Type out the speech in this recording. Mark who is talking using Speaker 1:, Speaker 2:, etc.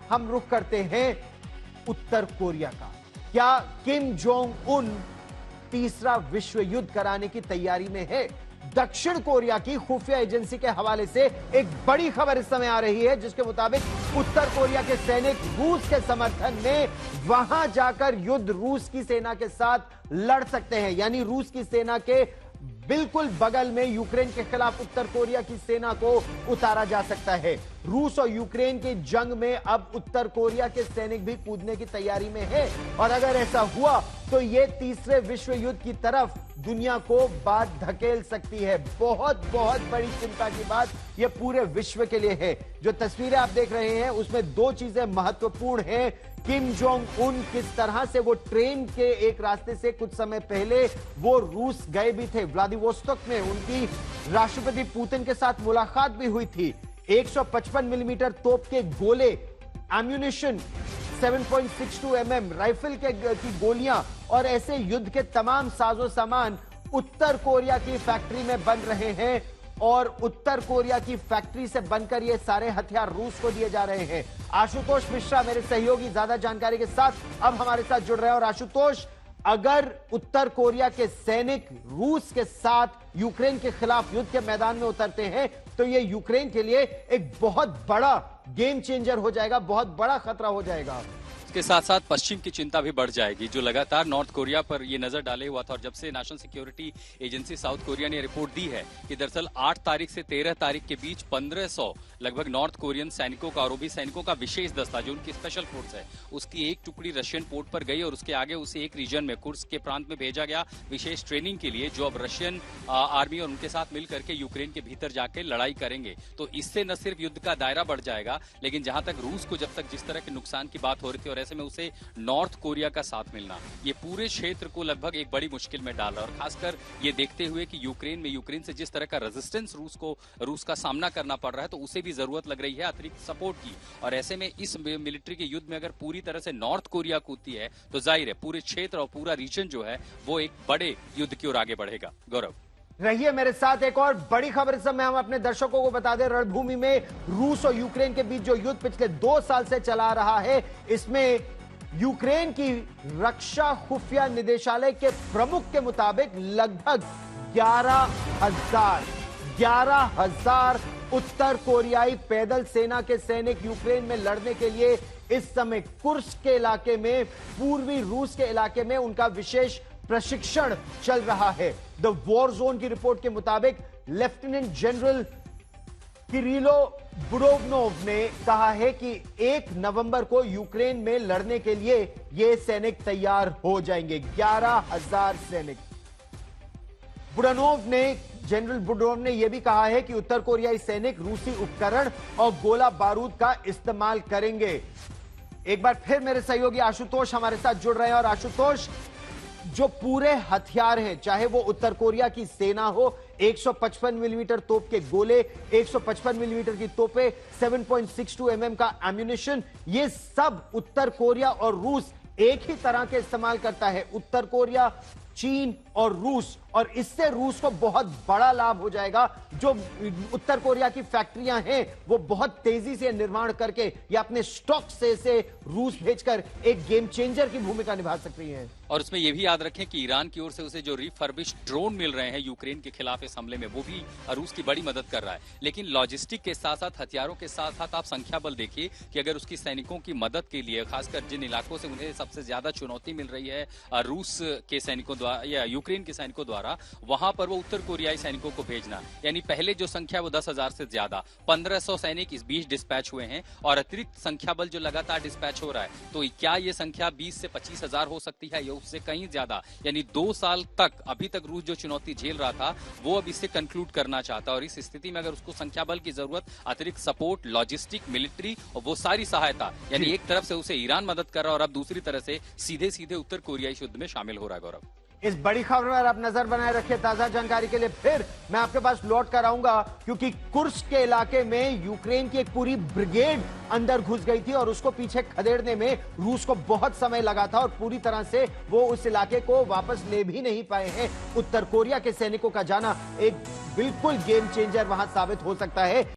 Speaker 1: हम रुख करते हैं उत्तर कोरिया का। क्या किम जोंग उन तीसरा विश्व युद्ध कराने की तैयारी में है? दक्षिण कोरिया की खुफिया एजेंसी के हवाले से एक बड़ी खबर इस समय आ रही है, जिसके मुताबिक उत्तर कोरिया के सैनिक रूस के समर्थन में वहां जाकर युद्ध रूस की सेना के साथ लड़ सकते हैं। यानी रूस की सेना के बिल्कुल बगल में यूक्रेन के खिलाफ उत्तर कोरिया की सेना को उतारा जा सकता है। रूस और यूक्रेन की जंग में अब उत्तर कोरिया के सैनिक भी कूदने की तैयारी में है, और अगर ऐसा हुआ तो यह तीसरे विश्व युद्ध की तरफ दुनिया को बात धकेल सकती है। बहुत बहुत बड़ी चिंता की बात यह पूरे विश्व के लिए है। जो तस्वीरें आप देख रहे हैं उसमें दो चीजें महत्वपूर्ण हैं। किम जोंग उन किस तरह से वो ट्रेन के एक रास्ते से कुछ समय पहले वो रूस गए भी थे। व्लादिवोस्तोक में उनकी राष्ट्रपति पुतिन के साथ मुलाकात भी हुई थी। 155 मिलीमीटर तोप के गोले, एम्यूनिशन, 7.62 mm राइफल की गोलियां और ऐसे युद्ध के तमाम साजो सामान उत्तर कोरिया की फैक्ट्री में बन रहे हैं, और उत्तर कोरिया की फैक्ट्री से बनकर ये सारे हथियार रूस को दिए जा रहे हैं। आशुतोष मिश्रा मेरे सहयोगी ज्यादा जानकारी के साथ अब हमारे साथ जुड़ रहे हैं। और आशुतोष, अगर उत्तर कोरिया के सैनिक रूस के साथ यूक्रेन के खिलाफ युद्ध के मैदान में उतरते हैं तो ये यूक्रेन के लिए एक बहुत बड़ा गेम चेंजर हो जाएगा, बहुत बड़ा खतरा हो जाएगा।
Speaker 2: इसके साथ साथ पश्चिम की चिंता भी बढ़ जाएगी, जो लगातार नॉर्थ कोरिया पर ये नजर डाले हुआ था। और जब से national security agency south Korea ने रिपोर्ट दी है कि दरअसल 8 तारीख से 13 तारीख के बीच 1500 लगभग नॉर्थ कोरियन सैनिकों का और वो भी सैनिकों का विशेष दस्ता जो उनकी स्पेशल फोर्स है उसकी एक टुकड़ी रशियन पोर्ट पर गई और उसके आगे उसे एक रीजन में कुर्स्क के प्रांत में भेजा गया विशेष ट्रेनिंग के लिए, जो अब रशियन आर्मी और उनके साथ मिलकर के यूक्रेन के भीतर जाके लड़ाई करेंगे। तो इससे न सिर्फ युद्ध का दायरा बढ़ जाएगा, लेकिन जहां तक रूस को जब तक जिस तरह के नुकसान की बात हो रही थी और ऐसे में उसे नॉर्थ कोरिया का साथ मिलना ये पूरे क्षेत्र को लगभग एक बड़ी मुश्किल में डाल रहा है। और खासकर ये देखते हुए कि यूक्रेन से जिस तरह का रेजिस्टेंस रूस का सामना करना पड़ रहा है, तो उसे भी जरूरत लग रही है अतिरिक्त सपोर्ट की। और ऐसे में इस मिलिट्री के युद्ध में अगर पूरी तरह से नॉर्थ कोरिया कूदती है तो जाहिर है पूरे क्षेत्र और पूरा रीजन जो है वो एक बड़े युद्ध की ओर आगे बढ़ेगा। गौरव
Speaker 1: रहिए मेरे साथ। एक और बड़ी खबर इस समय हम अपने दर्शकों को बता दें। रणभूमि में रूस और यूक्रेन के बीच जो युद्ध पिछले 2 साल से चला रहा है, इसमें यूक्रेन की रक्षा खुफिया निदेशालय के प्रमुख के मुताबिक लगभग 11,000 उत्तर कोरियाई पैदल सेना के सैनिक यूक्रेन में लड़ने के लिए इस समय कुर्स्क के इलाके में, पूर्वी रूस के इलाके में उनका विशेष प्रशिक्षण चल रहा है। द वॉर जोन की रिपोर्ट के मुताबिक लेफ्टिनेंट जनरल किरिलो बुडोवनोव ने कहा है कि 1 नवंबर को यूक्रेन में लड़ने के लिए ये सैनिक तैयार हो जाएंगे। 11,000 सैनिक। जनरल बुडोनोव ने यह भी कहा है कि उत्तर कोरियाई सैनिक रूसी उपकरण और गोला बारूद का इस्तेमाल करेंगे। एक बार फिर मेरे सहयोगी आशुतोष हमारे साथ जुड़ रहे हैं। और आशुतोष, जो पूरे हथियार हैं, चाहे वो उत्तर कोरिया की सेना हो, 155 मिलीमीटर तोप के गोले, 155 मिलीमीटर की तोपें, 7.62 mm का एम्यूनिशन, ये सब उत्तर कोरिया और रूस एक ही तरह के इस्तेमाल करता है। उत्तर कोरिया, चीन और रूस, और इससे रूस को बहुत बड़ा लाभ हो जाएगा। जो उत्तर कोरिया की फैक्ट्रियां हैं वो बहुत तेजी से निर्माण करके या अपने स्टॉक से इसे रूस भेजकर एक गेम चेंजर की भूमिका निभा सकती हैं।
Speaker 2: और उसमें यह भी याद रखें कि ईरान की ओर से उसे जो रिफर्बिश ड्रोन मिल रहे हैं यूक्रेन के खिलाफ इस हमले में, वो भी रूस की बड़ी मदद कर रहा है। लेकिन लॉजिस्टिक के साथ साथ हथियारों के साथ साथ आप संख्या बल देखिए कि अगर उसकी सैनिकों की मदद के लिए, खासकर जिन इलाकों से उन्हें सबसे ज्यादा चुनौती मिल रही है रूस के सैनिकों द्वारा या यूक्रेन के सैनिकों द्वारा, वहां पर वो उत्तर कोरियाई सैनिकों को भेजना, यानी पहले जो संख्या वो 10,000 से ज्यादा 1500 सैनिक इस बीच डिस्पैच हुए हैं और अतिरिक्त संख्या बल जो लगातार डिस्पैच हो रहा है, तो क्या ये संख्या 20 से 25,000 हो सकती है या उससे कहीं ज्यादा। यानी 2 साल तक अभी तक रूस जो चुनौती झेल रहा था वो अब इससे कंक्लूड करना चाहता है। और इस स्थिति में अगर उसको संख्या बल की जरूरत, अतिरिक्त सपोर्ट, लॉजिस्टिक, मिलिट्री और वो सारी सहायता, यानी एक तरफ से उसे ईरान मदद कर रहा है और अब दूसरी तरह से सीधे सीधे उत्तर कोरियाई युद्ध में शामिल हो रहा है। गौरव,
Speaker 1: इस बड़ी खबर पर आप नजर बनाए रखिए। ताजा जानकारी के लिए फिर मैं आपके पास लौट कर आऊंगा, क्योंकि कुर्स्क के इलाके में यूक्रेन की एक पूरी ब्रिगेड अंदर घुस गई थी और उसको पीछे खदेड़ने में रूस को बहुत समय लगा था और पूरी तरह से वो उस इलाके को वापस ले भी नहीं पाए हैं। उत्तर कोरिया के सैनिकों का जाना एक बिल्कुल गेम चेंजर वहां साबित हो सकता है।